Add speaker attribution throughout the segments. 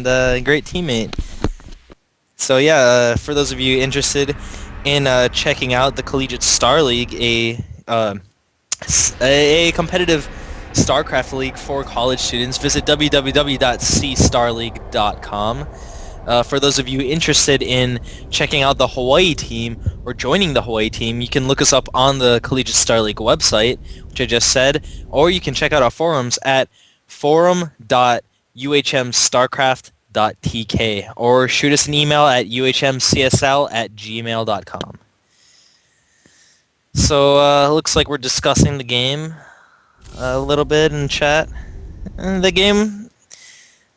Speaker 1: and a great teammate. So yeah, for those of you interested in checking out the Collegiate Star League, a competitive StarCraft league for college students, visit www.cstarleague.com. For those of you interested in checking out the Hawaii team or joining the Hawaii team, you can look us up on the Collegiate Star League website, which I just said, or you can check out our forums at forum.uhmstarcraft.tk or shoot us an email at uhmcsl@gmail.com. So, looks like we're discussing the game a little bit in chat. And the game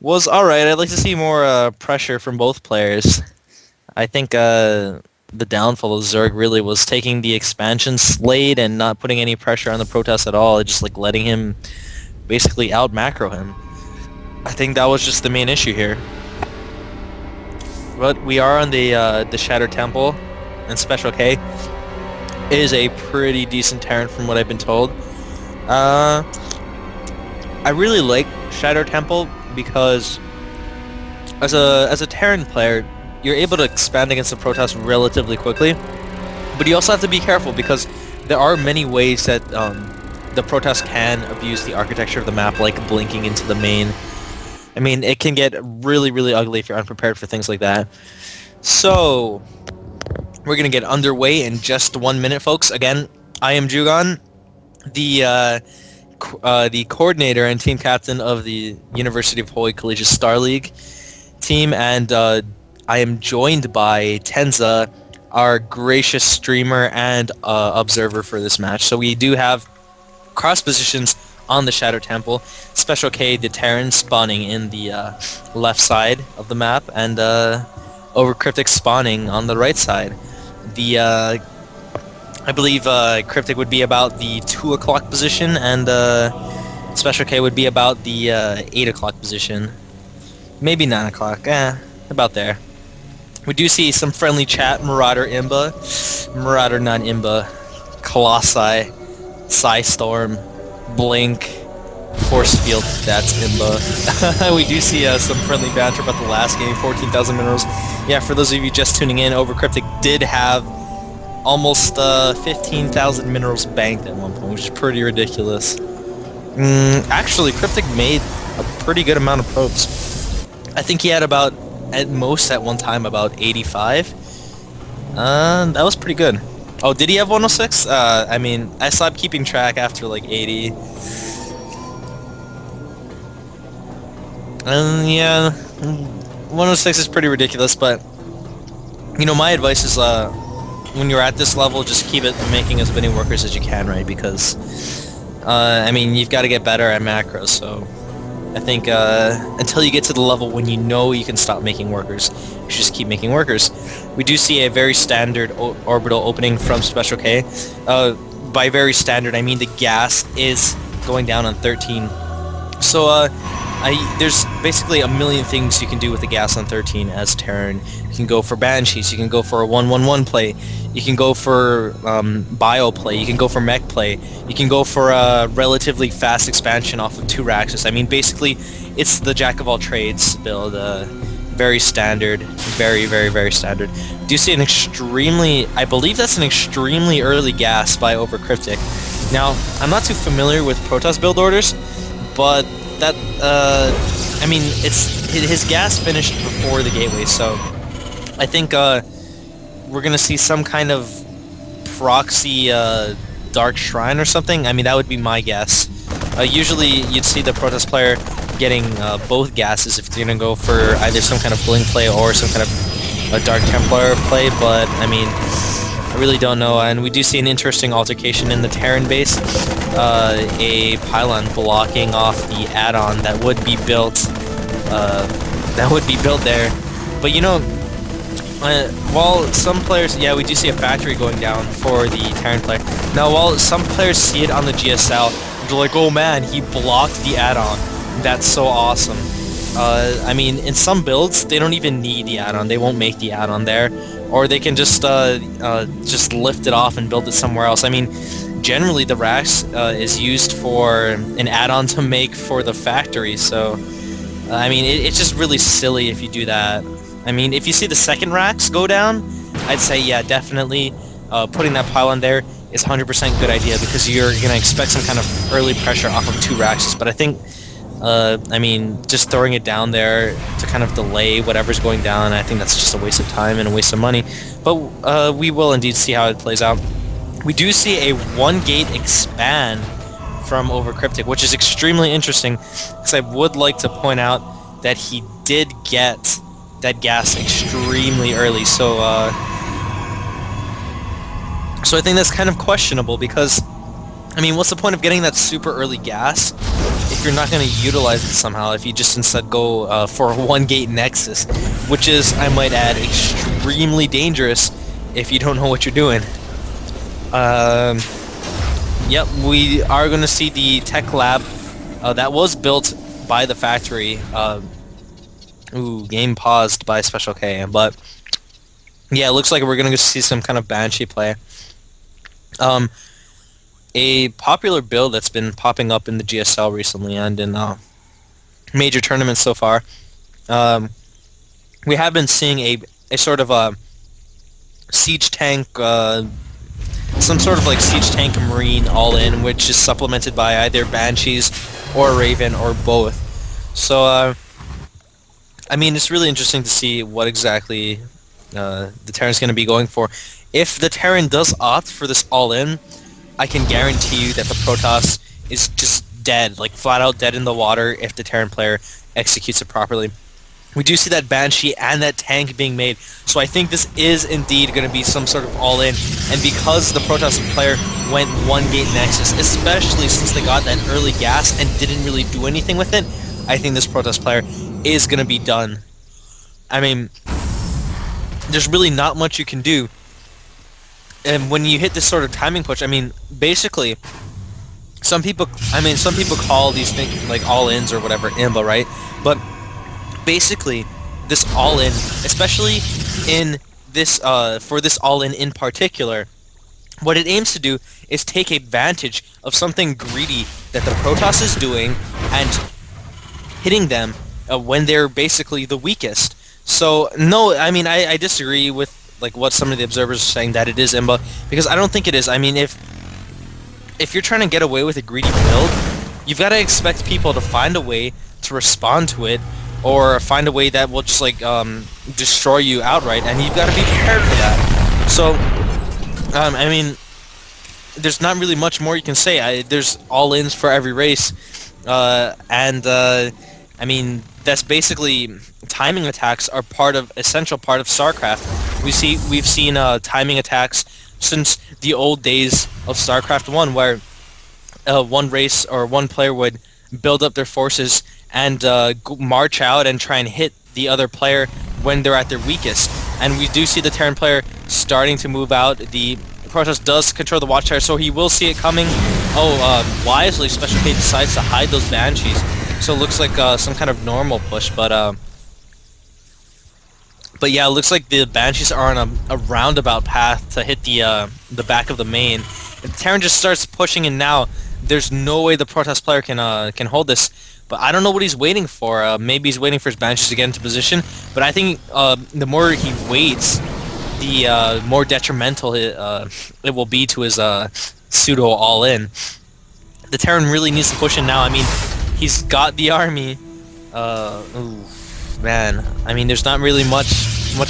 Speaker 1: was alright. I'd like to see more pressure from both players. I think the downfall of Zerg really was taking the expansion slate and not putting any pressure on the Protoss at all, just like letting him basically out macro him. I think that was just the main issue here. But we are on the Shattered Temple, and SpecialK is a pretty decent Terran from what I've been told. I really like Shattered Temple because as a Terran player, you're able to expand against the Protoss relatively quickly, but you also have to be careful because there are many ways that the Protoss can abuse the architecture of the map, like blinking into the main. I mean, it can get really, really ugly if you're unprepared for things like that. So, we're going to get underway in just 1 minute, folks. Again, I am Jugan, the coordinator and team captain of the University of Hawaii Collegiate Star League team, and I am joined by Tenza, our gracious streamer and observer for this match. So we do have cross positions on the Shadow Temple, SpecialK the Terran spawning in the left side of the map, and OverKryptic spawning on the right side. I believe Cryptic would be about the 2 o'clock position, and SpecialK would be about the 8 o'clock position. Maybe 9 o'clock, about there. We do see some friendly chat, Marauder Imba, Marauder not Imba, Colossi, Psystorm, Blink, Force Field, that's Imba. We do see some friendly banter about the last game, 14,000 minerals. Yeah, for those of you just tuning in, OverKryptic did have almost 15,000 minerals banked at one point, which is pretty ridiculous. Actually, Cryptic made a pretty good amount of probes. I think he had about, at most at one time, about 85. That was pretty good. Oh, did he have 106? I mean, I stopped keeping track after like 80. Yeah, 106 is pretty ridiculous, but you know, my advice is when you're at this level, just keep it making as many workers as you can, right? Because I mean, you've got to get better at macros, so I think until you get to the level when you know you can stop making workers, you should just keep making workers. We do see a very standard orbital opening from SpecialK. By very standard, I mean the gas is going down on 13. So there's basically a million things you can do with the gas on 13 as Terran. You can go for Banshees, you can go for a 1-1-1 play, you can go for bio play, you can go for mech play, you can go for a relatively fast expansion off of 2 Raxus. I mean, basically, it's the jack of all trades build. Very standard, very, very, very standard. Do you see an extremely, I believe that's an extremely early gas by OverKryptic. Now, I'm not too familiar with Protoss build orders, but that, I mean, his gas finished before the gateway, so I think we're gonna see some kind of proxy Dark Shrine or something. I mean, that would be my guess. Usually, you'd see the Protoss player getting both gases if they're gonna go for either some kind of Blink play or some kind of a Dark Templar play, but I mean, I really don't know. And we do see an interesting altercation in the Terran base. A pylon blocking off the add-on that would be built. There. But you know, while some players, yeah, we do see a factory going down for the Terran player. Now, while some players see it on the GSL, they're like, "Oh man, he blocked the add-on. That's so awesome." I mean, in some builds, they don't even need the add-on. They won't make the add-on there, or they can just lift it off and build it somewhere else. I mean, generally the Rax is used for an add-on to make for the factory, so I mean, it's just really silly if you do that. I mean, if you see the second racks go down, I'd say, yeah, definitely putting that pylon there is 100% good idea because you're going to expect some kind of early pressure off of 2 racks. But I think, I mean, just throwing it down there to kind of delay whatever's going down, I think that's just a waste of time and a waste of money. But we will indeed see how it plays out. We do see a 1-gate expand from OverKryptic, which is extremely interesting because I would like to point out that he did get that gas extremely early. So I think that's kind of questionable because, I mean, what's the point of getting that super early gas if you're not going to utilize it somehow, if you just instead go for a 1-gate Nexus, which is, I might add, extremely dangerous if you don't know what you're doing. Yep, we are going to see the tech lab that was built by the factory. Game paused by SpecialK, but yeah, it looks like we're going to see some kind of Banshee play. A popular build that's been popping up in the GSL recently and in major tournaments so far. We have been seeing a sort of a siege tank, some sort of like siege tank marine all-in, which is supplemented by either Banshees or Raven or both. So, I mean, it's really interesting to see what exactly the Terran's going to be going for. If the Terran does opt for this all-in, I can guarantee you that the Protoss is just dead, like flat out dead in the water if the Terran player executes it properly. We do see that Banshee and that tank being made, so I think this is indeed going to be some sort of all-in, and because the Protoss player went 1-gate Nexus, especially since they got that early gas and didn't really do anything with it, I think this Protoss player is going to be done. I mean, there's really not much you can do. And when you hit this sort of timing push, I mean, basically, some people call these things like all-ins or whatever, IMBA, right? But basically, this all-in, especially in this, for this all-in in particular, what it aims to do is take advantage of something greedy that the Protoss is doing and hitting them when they're basically the weakest. So, no, I mean, I disagree with like what some of the observers are saying that it is IMBA, because I don't think it is. I mean, if you're trying to get away with a greedy build, you've got to expect people to find a way to respond to it, or find a way that will just like destroy you outright, and you've got to be prepared for that. So, I mean, there's not really much more you can say. There's all-ins for every race, I mean, that's basically timing attacks are essential part of StarCraft. We've seen timing attacks since the old days of StarCraft 1, where one race or one player would build up their forces and march out and try and hit the other player when they're at their weakest. And we do see the Terran player starting to move out. The Protoss does control the Watchtower, so he will see it coming. Wisely, SpecialK decides to hide those Banshees. So it looks like some kind of normal push, but yeah, it looks like the Banshees are on a roundabout path to hit the back of the main. If the Terran just starts pushing in now, there's no way the Protoss player can hold this. But I don't know what he's waiting for. Maybe he's waiting for his Banshees to get into position. But I think the more he waits, the more detrimental it will be to his pseudo all-in. The Terran really needs to push in now. I mean, he's got the army. Man, I mean, there's not really much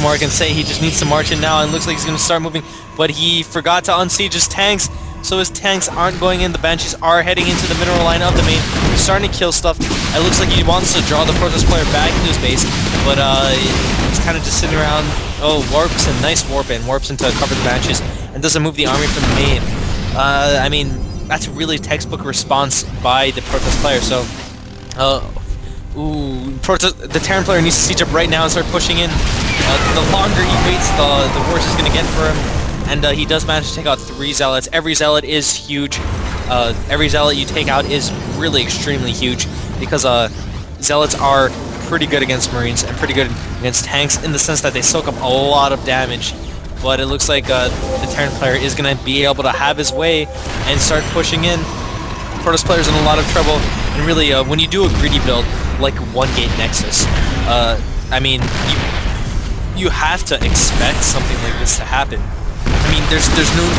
Speaker 1: more I can say. He just needs to march in now, and looks like he's going to start moving. But he forgot to unsiege his tanks, so his tanks aren't going in. The Banshees are heading into the mineral line of the main. He's starting to kill stuff. It looks like he wants to draw the Protoss player back into his base, but he's kind of just sitting around. Oh, warps in. Nice warp in. Warps in to cover the Banshees, and doesn't move the army from the main. I mean, that's a really textbook response by the Protoss player, so... the Terran player needs to siege up right now and start pushing in. The longer he waits, the worse it's going to get for him. And he does manage to take out 3 Zealots. Every Zealot is huge. Every Zealot you take out is really extremely huge, because Zealots are pretty good against Marines and pretty good against tanks in the sense that they soak up a lot of damage. But it looks like the Terran player is going to be able to have his way and start pushing in. Protoss player's in a lot of trouble, and really, when you do a greedy build, like one gate Nexus. I mean, you have to expect something like this to happen. I mean, there's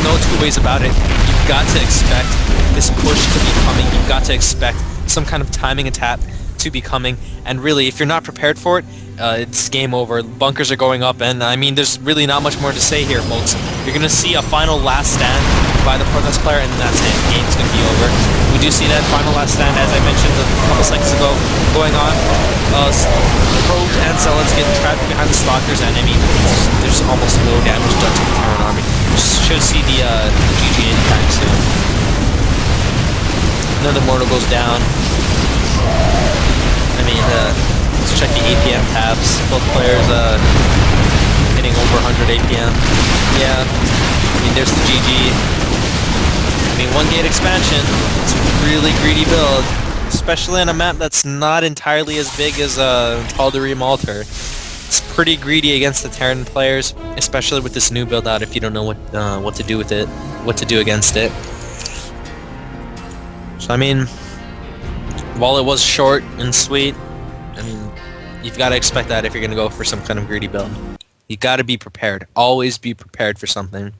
Speaker 1: no two ways about it. You've got to expect this push to be coming. You've got to expect some kind of timing attack to be coming. And really, if you're not prepared for it, it's game over. Bunkers are going up, and I mean, there's really not much more to say here, folks. You're gonna see a final last stand by the Protest player, and that's it. Game's gonna be over. We do see that final last stand, as I mentioned a couple seconds ago, going on. Probes and Zealots getting trapped behind the Stalkers, and I mean, there's almost no damage done to the Terran army. Should see the GG anytime soon. Another mortal goes down. I mean, let's check the APM tabs. Both players hitting over 100 APM. Yeah, I mean, there's the GG. I mean, one gate expansion. It's a really greedy build, especially on a map that's not entirely as big as Tal'Darim Altar. It's pretty greedy against the Terran players, especially with this new build out if you don't know what to do with it, what to do against it. So I mean, while it was short and sweet, I mean, you've got to expect that if you're going to go for some kind of greedy build. You got to be prepared. Always be prepared for something.